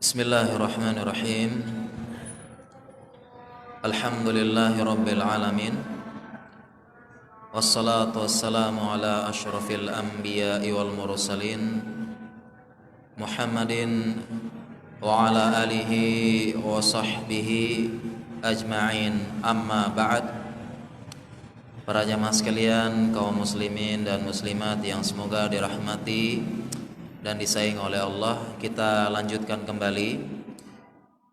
Bismillahirrahmanirrahim. Alhamdulillahi rabbil alamin. Wassalatu wassalamu ala asyrafil anbiya'i wal mursalin Muhammadin wa ala alihi wa sahbihi ajma'in. Amma ba'd. Para jamaah sekalian, kaum muslimin dan muslimat yang semoga dirahmati dan disayangi oleh Allah, kita lanjutkan kembali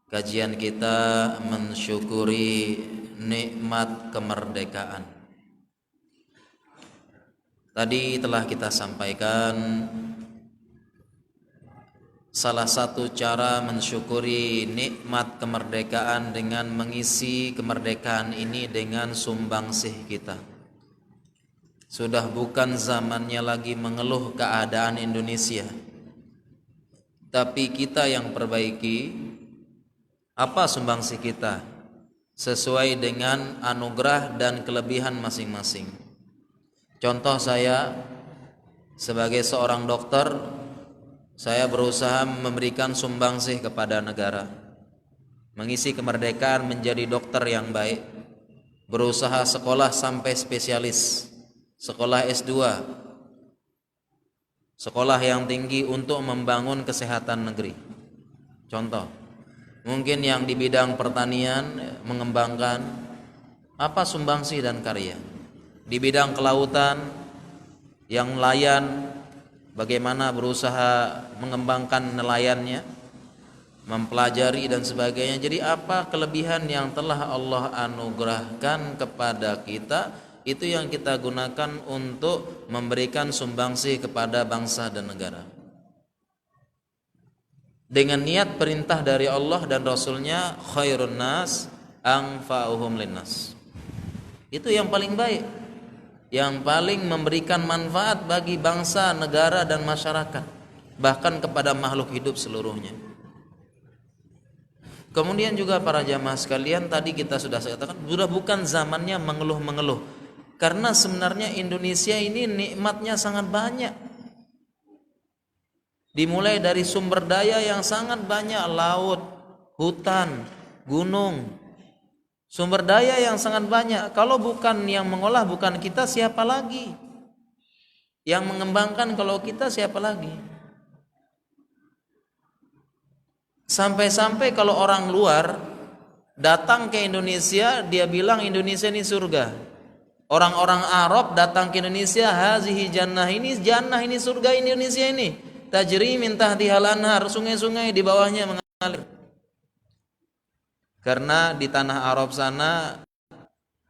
kajian kita mensyukuri nikmat kemerdekaan. Tadi telah kita sampaikan salah satu cara mensyukuri nikmat kemerdekaan dengan mengisi kemerdekaan ini dengan sumbangsih kita. Sudah bukan zamannya lagi mengeluh keadaan Indonesia, tapi kita yang perbaiki apa sumbangsih kita sesuai dengan anugerah dan kelebihan masing-masing. Contoh, saya sebagai seorang dokter, saya berusaha memberikan sumbangsih kepada negara, mengisi kemerdekaan menjadi dokter yang baik, berusaha sekolah sampai spesialis, sekolah S2, sekolah yang tinggi untuk membangun kesehatan negeri. Contoh, mungkin yang di bidang pertanian mengembangkan apa sumbangsih dan karya. Di bidang kelautan yang nelayan, bagaimana berusaha mengembangkan nelayannya, mempelajari dan sebagainya. Jadi apa kelebihan yang telah Allah anugerahkan kepada kita, itu yang kita gunakan untuk memberikan sumbangsih kepada bangsa dan negara dengan niat perintah dari Allah dan Rasulnya, khairun nas anfa'uhum linnas. Itu yang paling baik, yang paling memberikan manfaat bagi bangsa, negara dan masyarakat, bahkan kepada makhluk hidup seluruhnya. Kemudian juga para jamaah sekalian, tadi kita sudah katakan sudah bukan zamannya mengeluh-mengeluh. Karena sebenarnya Indonesia ini nikmatnya sangat banyak. Dimulai dari sumber daya yang sangat banyak, laut, hutan, gunung. Sumber daya yang sangat banyak. Kalau bukan yang mengolah, bukan kita, siapa lagi? Yang mengembangkan kalau kita, siapa lagi? Sampai-sampai kalau orang luar datang ke Indonesia, dia bilang Indonesia ini surga. Orang-orang Arab datang ke Indonesia, hazihi jannah, ini jannah, ini surga Indonesia ini. Tajri min tahtihal anhar, sungai-sungai di bawahnya mengalir. Karena di tanah Arab sana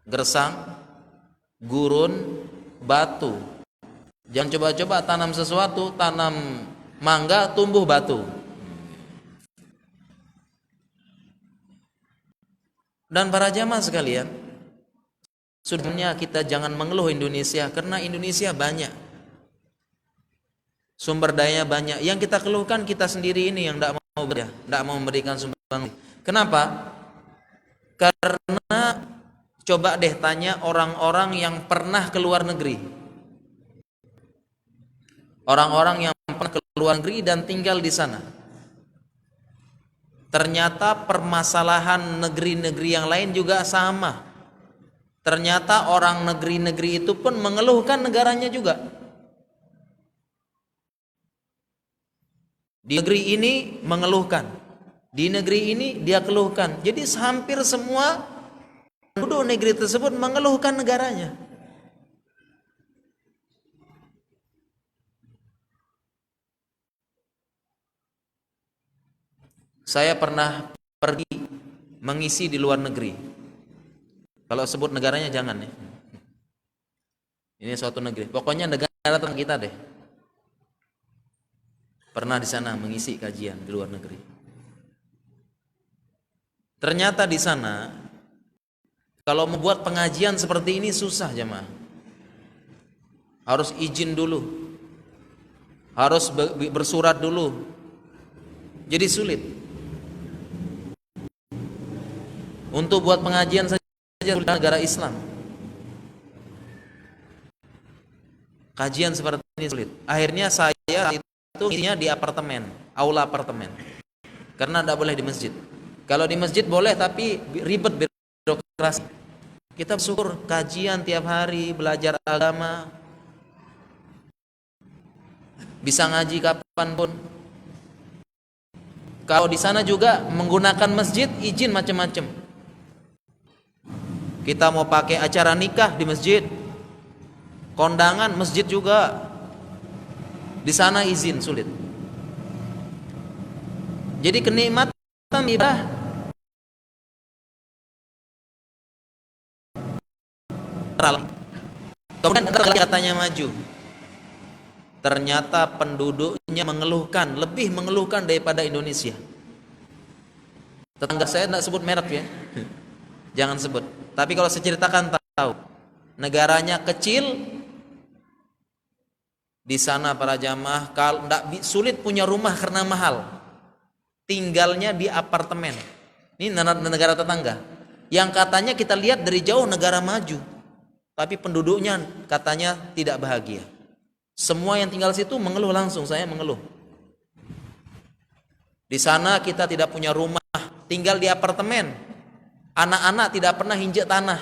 gersang, gurun, batu. Jangan coba-coba tanam sesuatu, tanam mangga tumbuh batu. Dan para jamaah sekalian, sudahnya kita jangan mengeluh Indonesia, karena Indonesia banyak, sumber dayanya banyak. Yang kita keluhkan kita sendiri ini yang tidak mau memberikan sumbang. Kenapa? Karena coba deh tanya orang-orang yang pernah ke luar negeri, orang-orang yang pernah ke luar negeri dan tinggal di sana. Ternyata permasalahan negeri-negeri yang lain juga sama. Ternyata orang negeri-negeri itu pun mengeluhkan negaranya juga. Di negeri ini mengeluhkan, di negeri ini dia keluhkan. Jadi hampir semua penduduk negeri tersebut mengeluhkan negaranya. Saya pernah pergi mengisi di luar negeri. Kalau sebut negaranya jangan ya. Ini suatu negeri. Pokoknya negara tetangga kita deh. Pernah di sana mengisi kajian di luar negeri. Ternyata di sana kalau membuat pengajian seperti ini susah jemaah. Harus izin dulu. Harus bersurat dulu. Jadi sulit. Untuk buat pengajian saja negara Islam, kajian seperti ini sulit. Akhirnya saya itu isinya di apartemen, aula apartemen. karena tidak boleh di masjid. Kalau di masjid boleh, tapi ribet birokrasi. Kita bersyukur kajian tiap hari, belajar agama, bisa ngaji kapanpun. Kalau di sana juga menggunakan masjid izin macam-macam. Kita mau pakai acara nikah di masjid, kondangan masjid juga. Di sana izin sulit. Jadi kenikmatan ibadah kemudian katanya maju. Ternyata penduduknya lebih mengeluhkan daripada Indonesia. Tetangga saya tidak sebut merek ya, jangan sebut. Tapi kalau saya ceritakan tahu, negaranya kecil. Di sana para jamaah kalau sulit punya rumah karena mahal, tinggalnya di apartemen. Ini negara tetangga yang katanya kita lihat dari jauh negara maju, tapi penduduknya katanya tidak bahagia. Semua yang tinggal situ mengeluh langsung, saya mengeluh. Di sana kita tidak punya rumah, tinggal di apartemen. Anak-anak tidak pernah injak tanah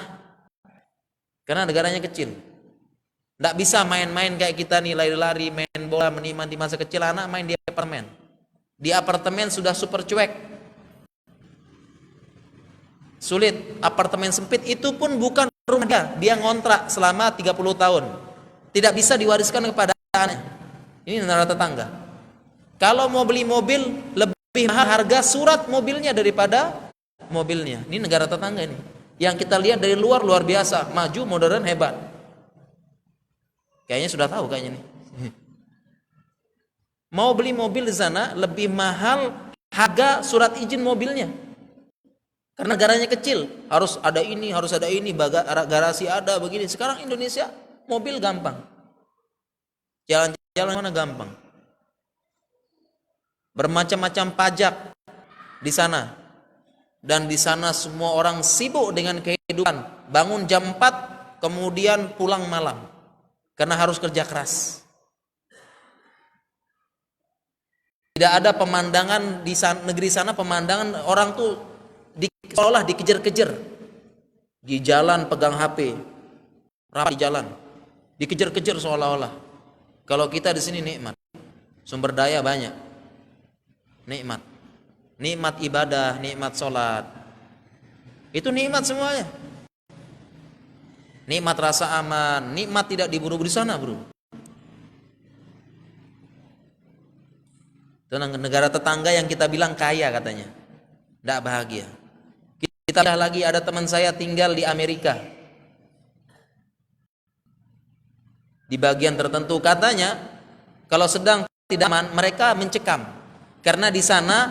karena negaranya kecil. Tidak bisa main-main kayak kita nih, lari-lari, main bola, menikmati masa kecil. Anak main di apartemen. Di apartemen sudah super cuek, sulit. Apartemen sempit itu pun bukan rumah dia ngontrak selama 30 tahun. Tidak bisa diwariskan kepada anaknya. Ini negara tetangga. Kalau mau beli mobil, lebih mahal harga surat mobilnya daripada mobilnya. Ini negara tetangga ini. Yang kita lihat dari luar biasa, maju, modern, hebat. Kayaknya sudah tahu kayaknya nih. Mau beli mobil di sana lebih mahal harga surat izin mobilnya. Karena negaranya kecil, harus ada ini, garasi ada begini. Sekarang Indonesia mobil gampang. Jalan-jalan mana gampang. Bermacam-macam pajak di sana. Dan di sana semua orang sibuk dengan kehidupan. Bangun jam 4, kemudian pulang malam. Karena harus kerja keras. Tidak ada pemandangan di negeri sana, pemandangan orang tuh seolah dikejar-kejar. Di jalan pegang HP, rapi di jalan, dikejar-kejar seolah-olah. Kalau kita di sini nikmat, sumber daya banyak, nikmat ibadah, nikmat sholat, itu nikmat semuanya. Nikmat rasa aman, nikmat tidak diburu-buru di sana, bro. Tenang, negara tetangga yang kita bilang kaya katanya, tidak bahagia. Kita lagi ada teman saya tinggal di Amerika. Di bagian tertentu katanya, kalau sedang tidak aman, mereka mencekam. Karena di sana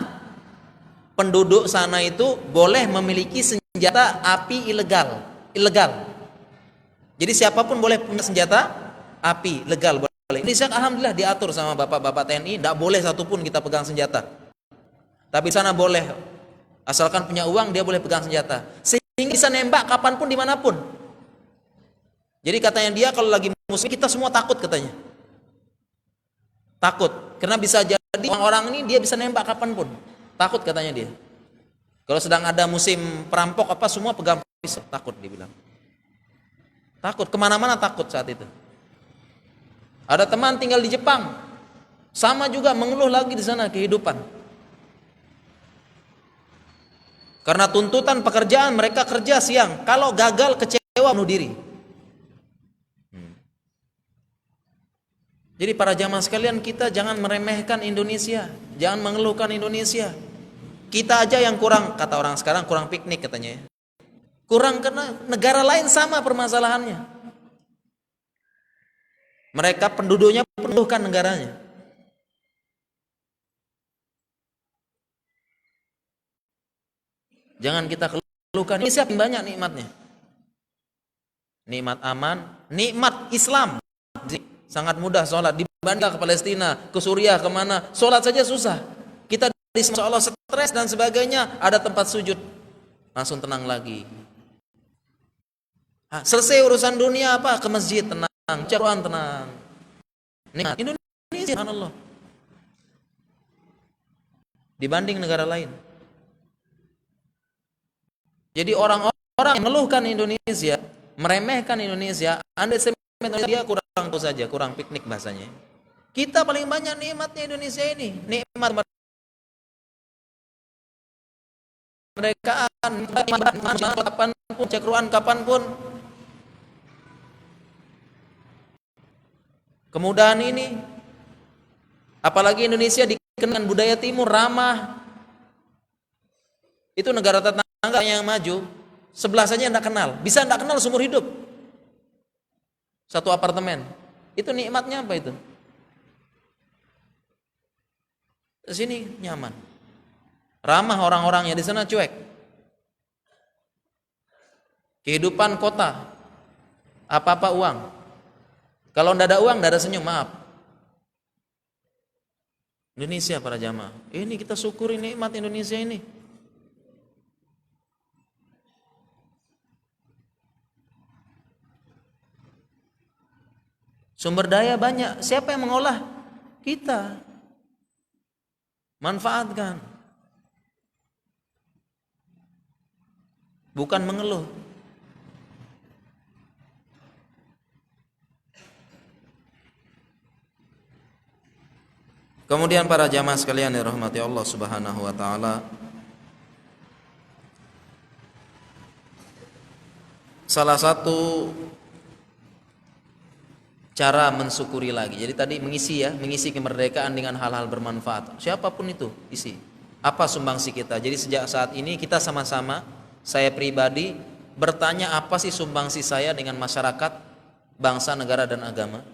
penduduk sana itu boleh memiliki senjata api ilegal. Jadi siapapun boleh punya senjata api legal boleh. Indonesia alhamdulillah diatur sama bapak-bapak TNI, tidak boleh satupun kita pegang senjata. Tapi di sana boleh, asalkan punya uang dia boleh pegang senjata. Sehingga bisa nembak kapanpun dimanapun. Jadi katanya dia kalau lagi musuh kita semua takut katanya. Takut, karena bisa jadi orang-orang ini dia bisa nembak kapanpun. Takut katanya dia. Kalau sedang ada musim perampok apa semua pegang pisau, takut dia bilang. Takut, kemana-mana takut saat itu. Ada teman tinggal di Jepang, sama juga mengeluh lagi di sana kehidupan. Karena tuntutan pekerjaan mereka kerja siang, kalau gagal kecewa bunuh diri. Jadi para jamaah sekalian, kita jangan meremehkan Indonesia, jangan mengeluhkan Indonesia. Kita aja yang kurang, kata orang sekarang kurang piknik katanya ya. Kurang karena negara lain sama permasalahannya. Mereka penduduknya mengeluhkan negaranya. Jangan kita keluhkan. Ini siapa yang banyak nikmatnya? Nikmat aman, nikmat Islam. Sangat mudah sholat. Dibanding ke Palestina, ke Suriah, kemana, sholat saja susah. Kita di Allah stres dan sebagainya, ada tempat sujud, langsung tenang lagi. Selesai urusan dunia apa? Ke masjid tenang, Quran tenang. Nikmat Indonesia, subhanallah. dibanding negara lain. Jadi orang-orang yang mengeluhkan Indonesia, meremehkan Indonesia, dia kurang tahu saja, kurang piknik bahasanya. Kita paling banyak nikmatnya Indonesia ini, nikmat kemerdekaan, kapanpun, cekruan kapanpun. Kemudahan ini, apalagi Indonesia dikenal budaya timur ramah. Itu negara tetangga yang maju, sebelah saja tidak kenal, bisa tidak kenal seumur hidup. Satu apartemen, itu nikmatnya apa itu? Di sini nyaman, ramah orang-orangnya, di sana cuek. Kehidupan kota, apa-apa uang. Kalau tidak ada uang, tidak ada senyum, maaf. Indonesia para jamaah, ini kita syukuri nikmat Indonesia ini. Sumber daya banyak, siapa yang mengolah? Kita. Manfaatkan. Bukan mengeluh. Kemudian para jamaah sekalian yang dirahmati Allah Subhanahu wa taala, salah satu cara mensyukuri lagi. Jadi tadi mengisi kemerdekaan dengan hal-hal bermanfaat. Siapapun itu, isi. Apa sumbangsi kita? Jadi sejak saat ini kita sama-sama, saya pribadi bertanya apa sih sumbangsi saya dengan masyarakat, bangsa, negara dan agama.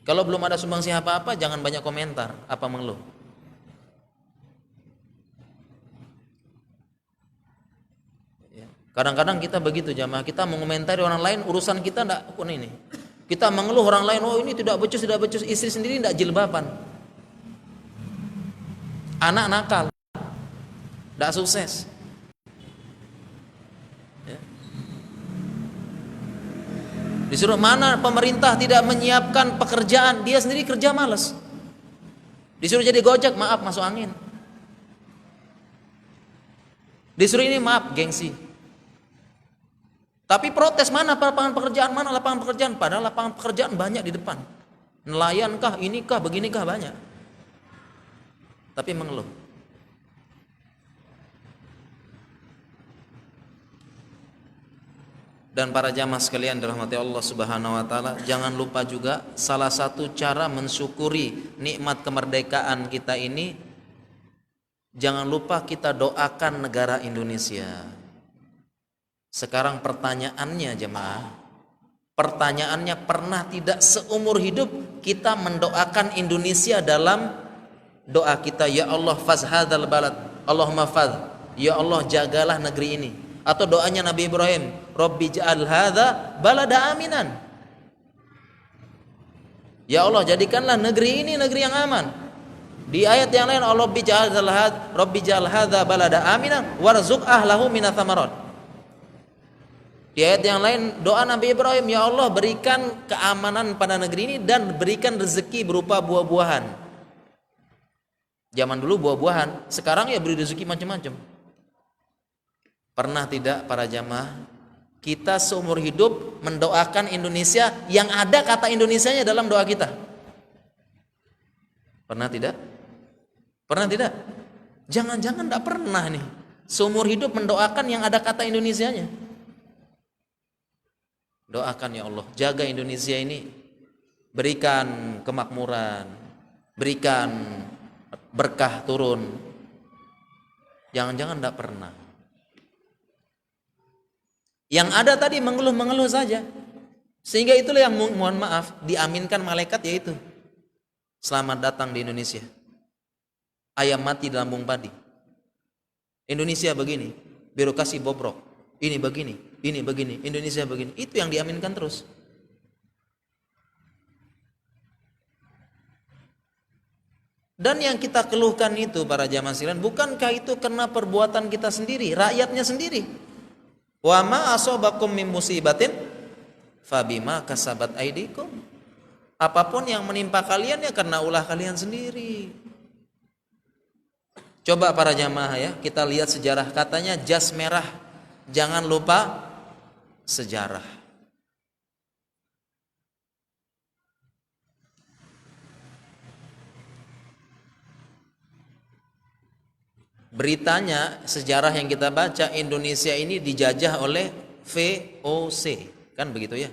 Kalau belum ada sumbangsi apa-apa, jangan banyak komentar, apa mengeluh. Kadang-kadang kita begitu jamaah, kita mengomentari orang lain, urusan kita enggak ini. Kita mengeluh orang lain, oh ini tidak becus, istri sendiri tidak jilbaban, anak nakal, tidak sukses. Ya. Disuruh mana pemerintah tidak menyiapkan pekerjaan, dia sendiri kerja malas. Disuruh jadi Gojek, maaf masuk angin. Disuruh ini, maaf gengsi. Tapi protes, mana lapangan pekerjaan, mana lapangan pekerjaan, padahal lapangan pekerjaan banyak di depan. Nelayan kah, inikah, beginikah banyak. Tapi mengeluh. Dan para jamaah sekalian dirahmati Allah Subhanahu wa taala, jangan lupa juga salah satu cara mensyukuri nikmat kemerdekaan kita ini, jangan lupa kita doakan negara Indonesia. Sekarang pertanyaannya jemaah, pertanyaannya, pernah tidak seumur hidup kita mendoakan Indonesia dalam doa kita, ya Allah fazhadzal balad, Allahumma fadh, ya Allah jagalah negeri ini. Atau doanya Nabi Ibrahim, Rabbi ja'al hadza balada aminan, ya Allah jadikanlah negeri ini negeri yang aman. Di ayat yang lain, Rabbi ja'al hadza balada aminan warzuq ahlahu minats tsamarat. Di ayat yang lain doa Nabi Ibrahim, ya Allah berikan keamanan pada negeri ini dan berikan rezeki berupa buah-buahan. Zaman dulu buah-buahan, sekarang ya beri rezeki macam-macam. Pernah tidak para jamaah kita seumur hidup mendoakan Indonesia yang ada kata Indonesianya dalam doa kita? Pernah tidak? Pernah tidak? Jangan-jangan tidak pernah nih seumur hidup mendoakan yang ada kata Indonesianya. Doakan ya Allah, jaga Indonesia ini, berikan kemakmuran, berikan berkah turun. Jangan-jangan tidak pernah. Yang ada tadi mengeluh-mengeluh saja. Sehingga itulah yang mohon maaf diaminkan malaikat, yaitu selamat datang di Indonesia. Ayam mati di lambung padi. Indonesia begini, birokrasi bobrok. Ini begini, Indonesia begini. Itu yang diaminkan terus. Dan yang kita keluhkan itu para jamaah sekalian, bukankah itu karena perbuatan kita sendiri, rakyatnya sendiri? Wa ma asobakum min musibatin fabima kasabat aidikum. Apapun yang menimpa kalian ya karena ulah kalian sendiri. Coba para jamaah ya, kita lihat sejarah, katanya jas merah. Jangan lupa sejarah. Beritanya, sejarah yang kita baca, Indonesia ini dijajah oleh VOC, kan begitu ya?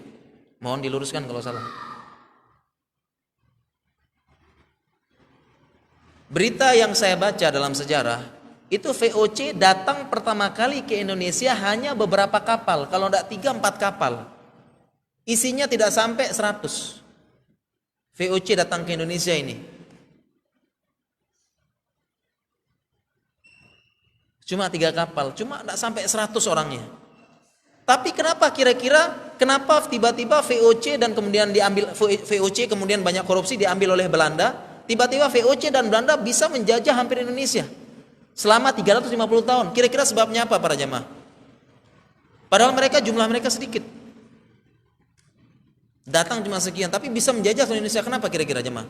Mohon diluruskan kalau salah. Berita yang saya baca dalam sejarah, itu VOC datang pertama kali ke Indonesia hanya beberapa kapal, kalau tidak 3-4 kapal. Isinya tidak sampai 100. VOC datang ke Indonesia ini. Cuma 3 kapal, cuma tidak sampai 100 orangnya. Tapi kenapa kira-kira, kenapa tiba-tiba VOC dan kemudian diambil VOC, kemudian banyak korupsi diambil oleh Belanda, tiba-tiba VOC dan Belanda bisa menjajah hampir Indonesia selama 350 tahun. Kira-kira sebabnya apa para jamaah? Padahal jumlah mereka sedikit. Datang cuma sekian, tapi bisa menjajah Indonesia. Kenapa kira-kira jemaah?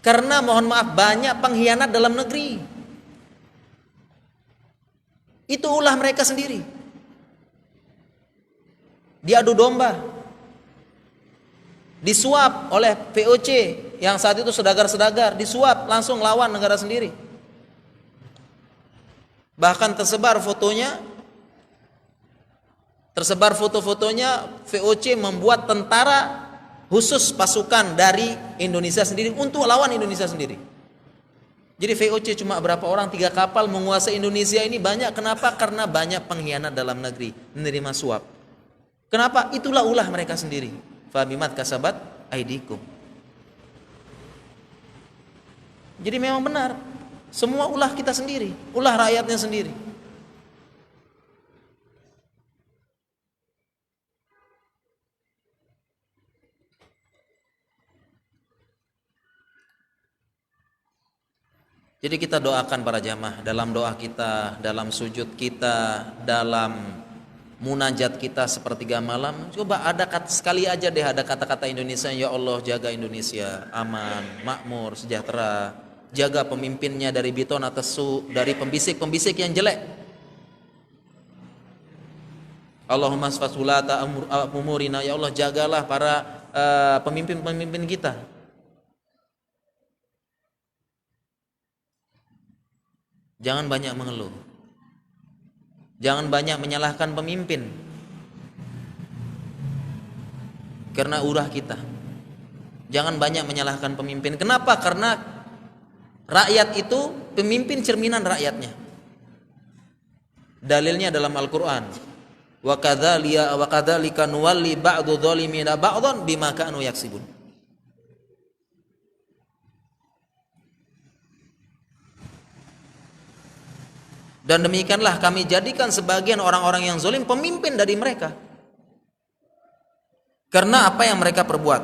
Karena mohon maaf, banyak pengkhianat dalam negeri. Itu ulah mereka sendiri. Diadu domba, disuap oleh VOC yang saat itu sedagar-sedagar, disuap langsung lawan negara sendiri. Bahkan tersebar foto-fotonya VOC membuat tentara khusus pasukan dari Indonesia sendiri untuk lawan Indonesia sendiri. Jadi VOC cuma berapa orang, 3 kapal menguasai Indonesia ini banyak. Kenapa? Karena banyak pengkhianat dalam negeri, menerima suap. Kenapa? Itulah ulah mereka sendiri. Fabimat kasabat aidikum. Jadi memang benar, semua ulah kita sendiri, ulah rakyatnya sendiri. Jadi kita doakan para jamaah, dalam doa kita, dalam sujud kita, dalam munajat kita sepertiga malam, coba ada sekali aja deh ada kata-kata Indonesia. Ya Allah, jaga Indonesia aman, makmur, sejahtera. Jaga pemimpinnya dari biton atau dari pembisik-pembisik yang jelek. Allahumma sfasulata umurina, ya Allah jagalah para pemimpin-pemimpin kita. Jangan banyak mengeluh. Jangan banyak menyalahkan pemimpin karena ulah kita. Jangan banyak menyalahkan pemimpin. Kenapa? Karena rakyat itu, pemimpin cerminan rakyatnya. Dalilnya dalam Al-Quran. Wa kadzalika nuwalli ba'dhu dzalimina ba'dhan bima kanu yaksibun. Dan demikianlah kami jadikan sebagian orang-orang yang zalim pemimpin dari mereka, karena apa yang mereka perbuat.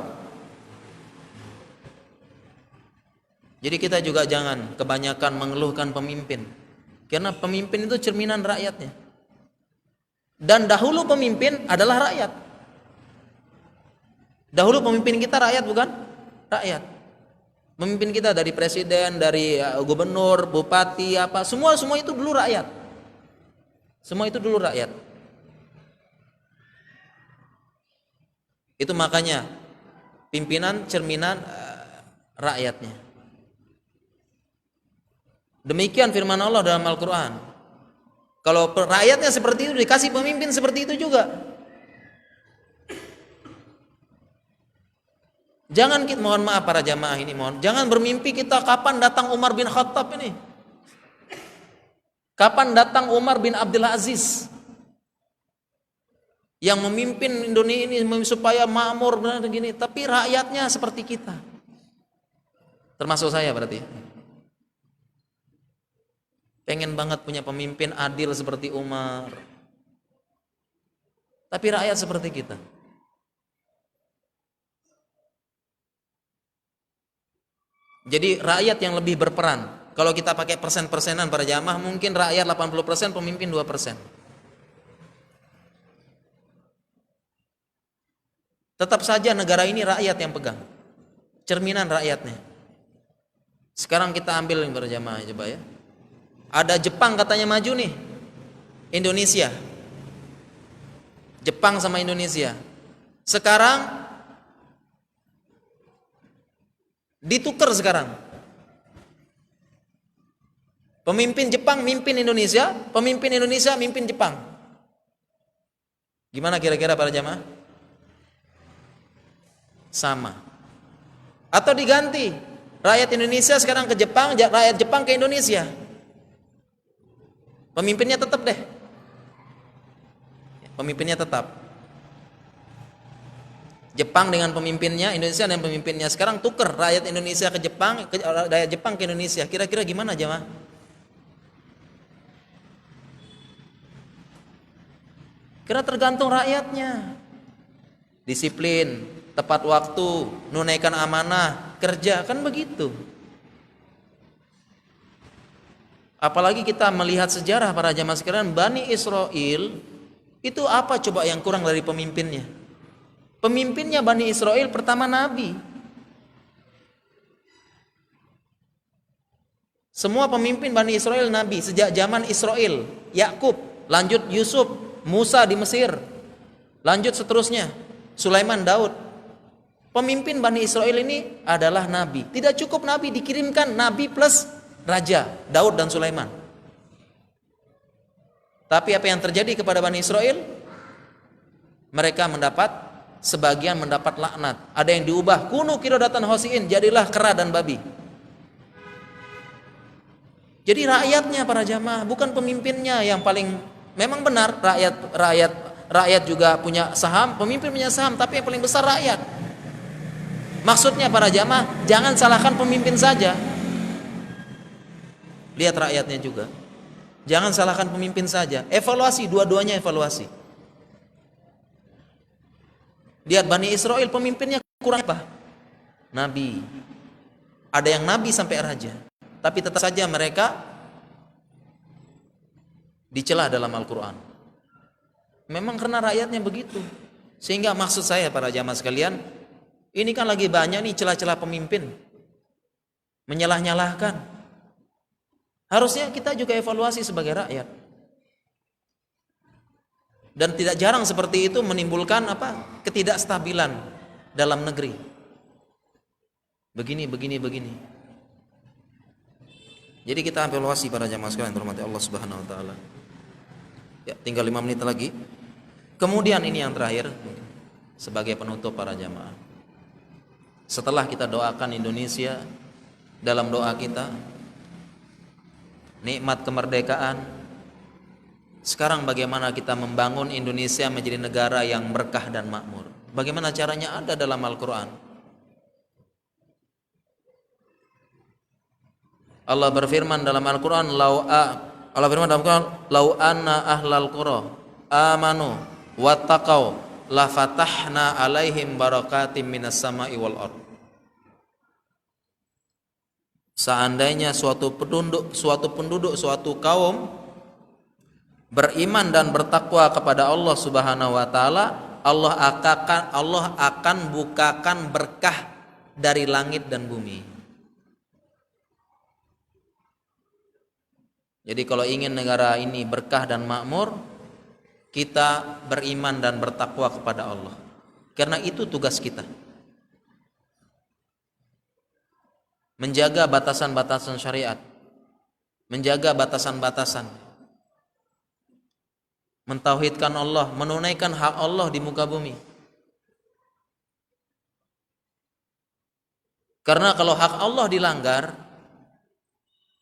Jadi kita juga jangan kebanyakan mengeluhkan pemimpin, karena pemimpin itu cerminan rakyatnya. Dan dahulu pemimpin adalah rakyat. Dahulu pemimpin kita rakyat, bukan? Rakyat. Pemimpin kita dari presiden, dari gubernur, bupati, apa, semua itu dulu rakyat. Semua itu dulu rakyat. Itu makanya pimpinan cerminan rakyatnya. Demikian firman Allah dalam Al-Quran. Kalau rakyatnya seperti itu, dikasih pemimpin seperti itu juga. Jangan kita, mohon maaf para jamaah ini, jangan bermimpi kita kapan datang Umar bin Khattab ini, kapan datang Umar bin Abdul Aziz yang memimpin Indonesia ini supaya makmur benar begini, tapi rakyatnya seperti kita, termasuk saya berarti. Pengen banget punya pemimpin adil seperti Umar, tapi rakyat seperti kita. Jadi rakyat yang lebih berperan. Kalau kita pakai persen-persenan para jamaah, mungkin rakyat 80%, pemimpin 2%. Tetap saja negara ini rakyat yang pegang, cerminan rakyatnya. Sekarang kita ambil berjamaah coba ya. Ada Jepang katanya maju nih. Indonesia. Jepang sama Indonesia. Sekarang ditukar sekarang. Pemimpin Jepang mimpin Indonesia, pemimpin Indonesia mimpin Jepang. Gimana kira-kira para jamaah? Sama. Atau diganti, rakyat Indonesia sekarang ke Jepang, rakyat Jepang ke Indonesia. Pemimpinnya tetap deh. Pemimpinnya tetap. Jepang dengan pemimpinnya, Indonesia dengan pemimpinnya. Sekarang tuker rakyat Indonesia ke Jepang, rakyat Jepang ke Indonesia. Kira-kira gimana jamaah? Kira tergantung rakyatnya. Disiplin, tepat waktu, menunaikan amanah, kerja, kan begitu. Apalagi kita melihat sejarah para jamaah sekalian, Bani Israel itu apa coba yang kurang dari pemimpinnya? Pemimpinnya Bani Israel pertama nabi. Semua pemimpin Bani Israel nabi sejak zaman Israel, Yakub, lanjut Yusuf, Musa di Mesir, lanjut seterusnya Sulaiman, Daud. Pemimpin Bani Israel ini adalah nabi. Tidak cukup nabi, dikirimkan nabi plus raja Daud dan Sulaiman. Tapi apa yang terjadi kepada Bani Israel? Mereka sebagian mendapat laknat. Ada yang diubah, kunu kirodatan hosiin, jadilah kera dan babi. Jadi rakyatnya para jamaah, bukan pemimpinnya yang paling. Memang benar rakyat juga punya saham, pemimpin punya saham, tapi yang paling besar rakyat. Maksudnya para jamaah, jangan salahkan pemimpin saja. Lihat rakyatnya juga. Jangan salahkan pemimpin saja. Evaluasi, dua-duanya evaluasi. Lihat Bani Israel, pemimpinnya kurang apa? Nabi. Ada yang nabi sampai raja. Tapi tetap saja mereka dicela dalam Al-Quran. Memang karena rakyatnya begitu. Sehingga maksud saya para jamaah sekalian, ini kan lagi banyak nih celah-celah pemimpin, menyalah-nyalahkan. Harusnya kita juga evaluasi sebagai rakyat. Dan tidak jarang seperti itu menimbulkan ketidakstabilan dalam negeri. Begini. Jadi kita evaluasi para jamaah sekalian terhormati Allah Subhanahu wa taala. Ya, tinggal 5 menit lagi. Kemudian ini yang terakhir sebagai penutup para jamaah. Setelah kita doakan Indonesia dalam doa kita, nikmat kemerdekaan, sekarang bagaimana kita membangun Indonesia menjadi negara yang berkah dan makmur? Bagaimana caranya? Ada dalam Al-Quran. Allah berfirman dalam Al-Quran, Allah berfirman dalam Al-Quran, lau anna ahlal qura amanu wattaqau la fatahna alaihim barakatim minas sama'i wal ard. Seandainya suatu kaum beriman dan bertakwa kepada Allah Subhanahu wa taala, Allah akan bukakan berkah dari langit dan bumi. Jadi kalau ingin negara ini berkah dan makmur, kita beriman dan bertakwa kepada Allah. Karena itu tugas kita. Menjaga batasan-batasan syariat, menjaga batasan-batasan, mentauhidkan Allah, menunaikan hak Allah di muka bumi. Karena kalau hak Allah dilanggar,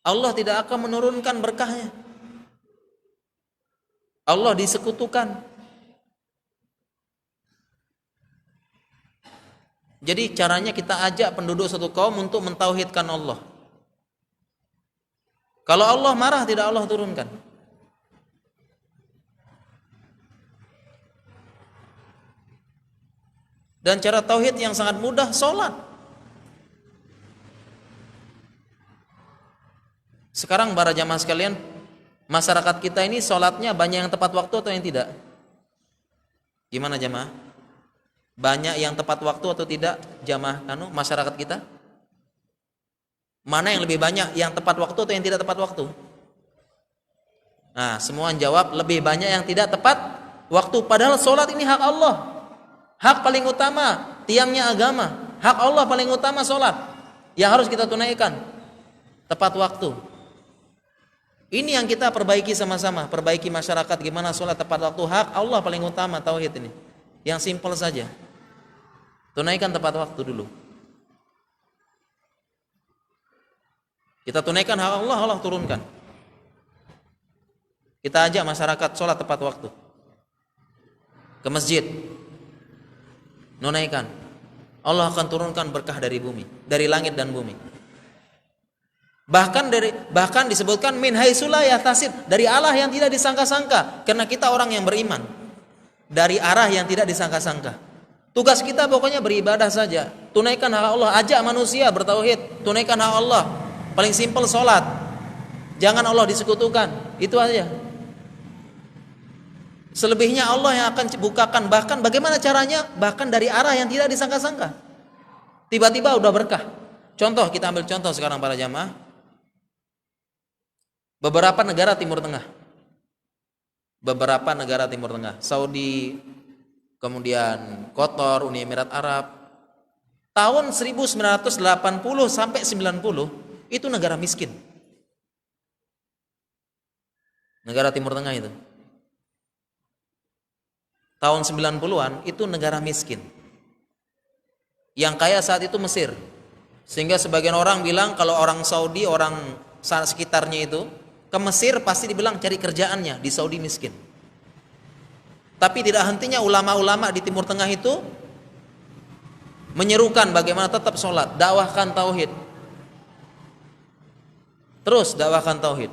Allah tidak akan menurunkan berkahnya. Allah disekutukan. Jadi caranya kita ajak penduduk satu kaum untuk mentauhidkan Allah. Kalau Allah marah, tidak Allah turunkan. Dan cara tauhid yang sangat mudah, sholat. Sekarang para jamaah sekalian, masyarakat kita ini sholatnya banyak yang tepat waktu atau yang tidak? Gimana jamaah? Banyak yang tepat waktu atau tidak jamaah masyarakat kita? Mana yang lebih banyak, yang tepat waktu atau yang tidak tepat waktu? Nah, semua jawab lebih banyak yang tidak tepat waktu. Padahal sholat ini hak Allah, hak paling utama, tiangnya agama. Hak Allah paling utama sholat, yang harus kita tunaikan tepat waktu. Ini yang kita perbaiki sama-sama, perbaiki masyarakat gimana sholat tepat waktu. Hak Allah paling utama, tauhid ini. Yang simpel saja, tunaikan tepat waktu dulu. Kita tunaikan hak Allah, Allah turunkan. Kita ajak masyarakat sholat tepat waktu, ke masjid, tunaikan. Allah akan turunkan berkah dari bumi, dari langit dan bumi. Bahkan disebutkan min haitsu la yahtasib, dari Allah yang tidak disangka-sangka, karena kita orang yang beriman. Dari arah yang tidak disangka-sangka. Tugas kita pokoknya beribadah saja, tunaikan hak Allah, ajak manusia bertauhid, tunaikan hak Allah. Paling simpel sholat, jangan Allah disekutukan, itu aja. Selebihnya Allah yang akan bukakan. Bahkan bagaimana caranya? Bahkan dari arah yang tidak disangka-sangka, tiba-tiba udah berkah. Contoh, kita ambil contoh sekarang para jamaah. Beberapa negara Timur Tengah, Saudi, kemudian Qatar, Uni Emirat Arab, tahun 1980 sampai 90 itu negara miskin. Negara Timur Tengah itu tahun 90-an itu negara miskin. Yang kaya saat itu Mesir. Sehingga sebagian orang bilang kalau orang Saudi, orang sekitarnya itu ke Mesir pasti dibilang cari kerjaannya, di Saudi miskin. Tapi tidak hentinya ulama-ulama di Timur Tengah itu menyerukan bagaimana tetap sholat, dakwahkan tauhid. Terus dakwahkan tauhid.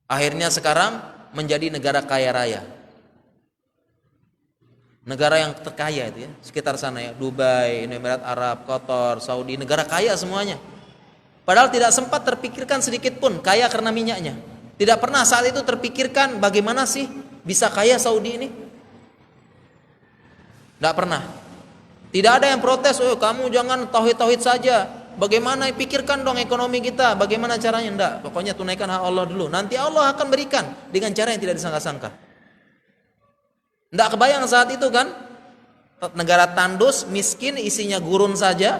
Akhirnya sekarang menjadi negara kaya raya, negara yang terkaya itu ya, sekitar sana ya, Dubai, Uni Emirat Arab, Qatar, Saudi, negara kaya semuanya. Padahal tidak sempat terpikirkan sedikit pun kaya karena minyaknya. Tidak pernah saat itu terpikirkan bagaimana sih bisa kaya Saudi ini. Tidak pernah. Tidak ada yang protes, oh kamu jangan tauhid-tauhid saja. Bagaimana, pikirkan dong ekonomi kita, bagaimana caranya? Enggak, pokoknya tunaikan hak Allah dulu. Nanti Allah akan berikan dengan cara yang tidak disangka-sangka. Enggak kebayang saat itu kan, negara tandus, miskin, isinya gurun saja,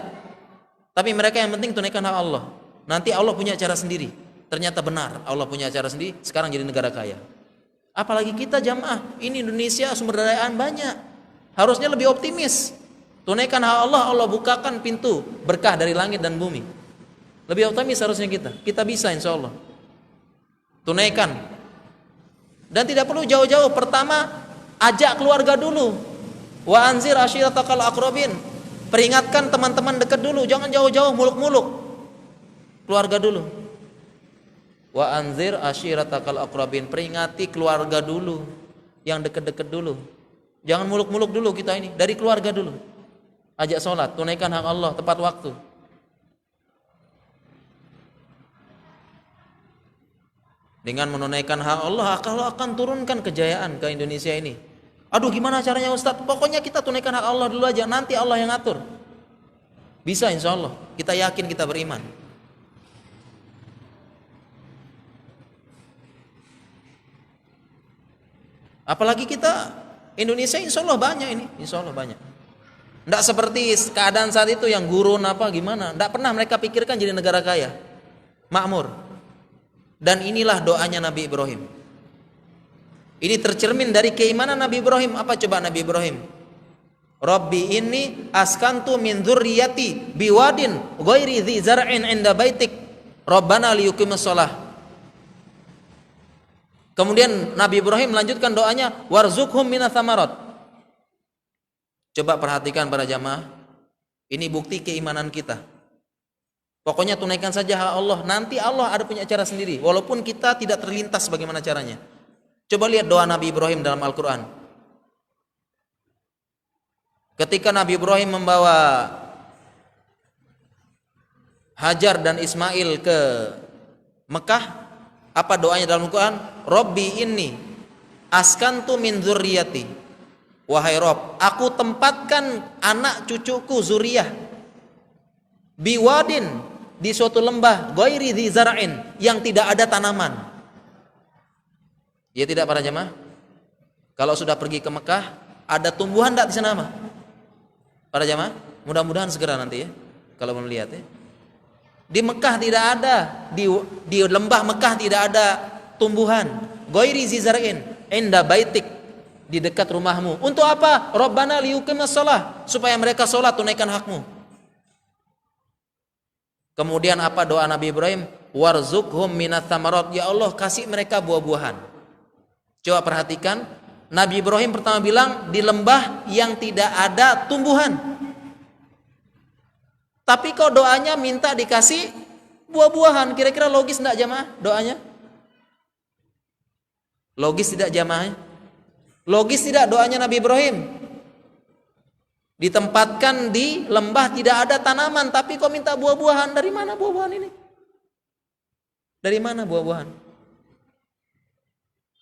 tapi mereka yang penting tunaikan hak Allah. Nanti Allah punya cara sendiri. Ternyata benar, Allah punya cara sendiri, sekarang jadi negara kaya. Apalagi kita jamaah, ini Indonesia sumber daya alam banyak. Harusnya lebih optimis. Tunaikan hak Allah, Allah bukakan pintu berkah dari langit dan bumi. Lebih optimis harusnya kita bisa insya Allah. Tunaikan. Dan tidak perlu jauh-jauh. Pertama, ajak keluarga dulu. Wa anzir ashiratakal aqrabin. Peringatkan teman-teman dekat dulu, jangan jauh-jauh muluk-muluk. Keluarga dulu. Wa anzir ashiratakal aqrabin. Peringati keluarga dulu, yang dekat-dekat dulu. Jangan muluk-muluk dulu kita ini, dari keluarga dulu. Ajak sholat, tunaikan hak Allah tepat waktu. Dengan menunaikan hak Allah, Allah akan turunkan kejayaan ke Indonesia ini. Aduh gimana caranya Ustadz? Pokoknya kita tunaikan hak Allah dulu aja, nanti Allah yang atur. Bisa insya Allah, kita yakin, kita beriman. Apalagi kita Indonesia insya Allah banyak ini, insya Allah banyak. Tidak seperti keadaan saat itu yang gurun apa gimana. Tidak pernah mereka pikirkan jadi negara kaya, makmur. Dan inilah doanya Nabi Ibrahim. Ini tercermin dari keimanan Nabi Ibrahim. Apa coba Nabi Ibrahim? Rabbi inni askantu min dzurriyyati biwadin ghairi dzi zar'in 'inda baitik Rabbana liyuqimus shalah. Kemudian Nabi Ibrahim melanjutkan doanya warzuqhum minats tsamarat. Coba perhatikan para jamaah, ini bukti keimanan kita. Pokoknya tunaikan saja hak Allah, nanti Allah ada punya cara sendiri, walaupun kita tidak terlintas bagaimana caranya. Coba lihat doa Nabi Ibrahim dalam Al-Quran. Ketika Nabi Ibrahim membawa Hajar dan Ismail ke Mekah, apa doanya dalam Al-Quran? Rabbi inni askantu min dzurriyyati. Wahai Rob, aku tempatkan anak cucuku zuriyah. biwadin, di suatu lembah, ghairi dzi zar'in, yang tidak ada tanaman. Ya tidak para jemaah? Kalau sudah pergi ke Mekah, ada tumbuhan enggak di sana mah? Para jemaah, mudah-mudahan segera nanti ya, kalau mau lihat ya. Di Mekah tidak ada, di lembah Mekah tidak ada tumbuhan. Ghairi dzi zar'in, inda baitik, di dekat rumahmu. Untuk apa? Rabbana liyuqimus shalah, supaya mereka sholat, tunaikan hakmu. Kemudian apa doa Nabi Ibrahim? Warzuqhum minats tsamarat, ya Allah kasih mereka buah-buahan. Coba perhatikan, Nabi Ibrahim pertama bilang di lembah yang tidak ada tumbuhan. Tapi kok doanya minta dikasih buah-buahan. Kira-kira logis enggak jamaah doanya? Logis tidak jamaah? Logis tidak doanya Nabi Ibrahim? Ditempatkan di lembah tidak ada tanaman, tapi kok minta buah-buahan? Dari mana buah-buahan ini? Dari mana buah-buahan?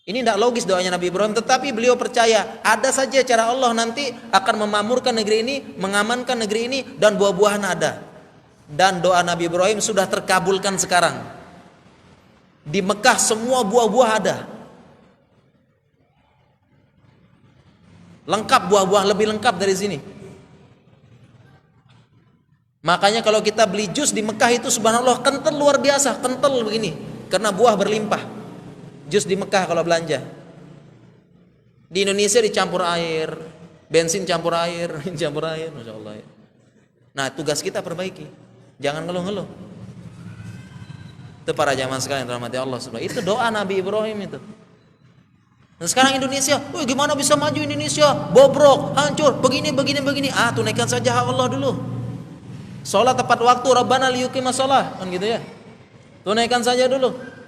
Ini tidak logis doanya Nabi Ibrahim, tetapi beliau percaya ada saja cara Allah nanti akan memamurkan negeri ini, mengamankan negeri ini, dan buah-buahan ada. Dan doa Nabi Ibrahim sudah terkabulkan sekarang. Di Mekah semua buah-buah ada. Lengkap buah-buah, lebih lengkap dari sini. Makanya kalau kita beli jus di Mekah itu subhanallah kental luar biasa, kental begini, karena buah berlimpah. Jus di Mekah kalau belanja. Di Indonesia dicampur air, bensin campur air, campur air, masya Allah. Nah tugas kita perbaiki, jangan ngeluh-ngeluh. Itu para jamaah sekalian rahmati Allah subhanahu. Itu doa Nabi Ibrahim itu. Nah sekarang Indonesia, gimana bisa maju Indonesia? Bobrok, hancur, begini. Ah tunaikan saja hak Allah dulu. Sholat tepat waktu, Rabbana liyuqimus shalah, kan gitu ya. Tunaikan saja dulu.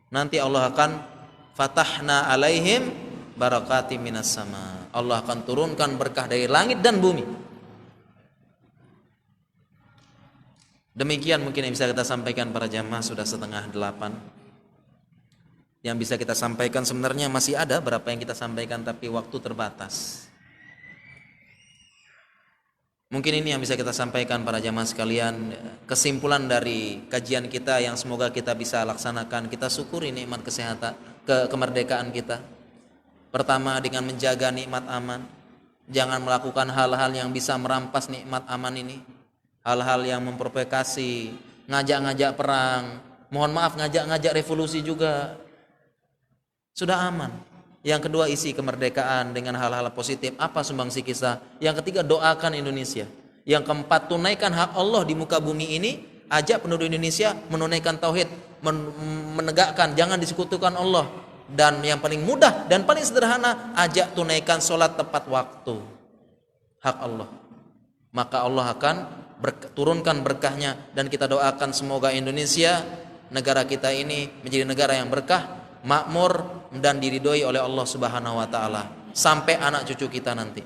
Nanti Allah akan fatahna alaihim barakati minas sama. Allah akan turunkan berkah dari langit dan bumi. Demikian mungkin yang bisa kita sampaikan para jamaah, sudah 7:30. Yang bisa kita sampaikan sebenarnya masih ada berapa yang kita sampaikan, tapi waktu terbatas. Mungkin ini yang bisa kita sampaikan para jamaah sekalian. Kesimpulan dari kajian kita yang semoga kita bisa laksanakan, kita syukuri nikmat kesehatan, kemerdekaan kita. Pertama dengan menjaga nikmat aman. Jangan melakukan hal-hal yang bisa merampas nikmat aman ini. Hal-hal yang memprovokasi, ngajak-ngajak perang, mohon maaf ngajak-ngajak revolusi juga. Sudah aman. Yang kedua isi kemerdekaan dengan hal-hal positif. Apa sumbangsi kita? Yang ketiga doakan Indonesia. Yang keempat tunaikan hak Allah di muka bumi ini. Ajak penduduk Indonesia menunaikan tauhid, menegakkan jangan disekutukan Allah. Dan yang paling mudah dan paling sederhana, ajak tunaikan sholat tepat waktu. Hak Allah. Maka Allah akan turunkan berkahnya, dan kita doakan semoga Indonesia, negara kita ini menjadi negara yang berkah, makmur, dan diridhoi oleh Allah Subhanahu wa taala sampai anak cucu kita nanti.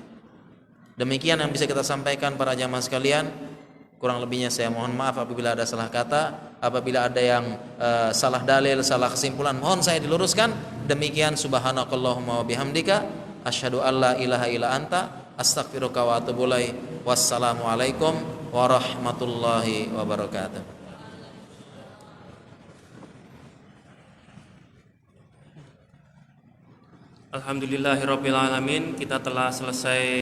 Demikian yang bisa kita sampaikan para jamaah sekalian. Kurang lebihnya saya mohon maaf apabila ada salah kata, apabila ada yang salah dalil, salah kesimpulan, mohon saya diluruskan. Demikian subhanakallahumma wa bihamdika asyhadu an la ilaha illa anta astaghfiruka wa atubu ilaik. Wassalamualaikum warahmatullahi wabarakatuh. Alhamdulillahirrabbilalamin. Kita telah selesai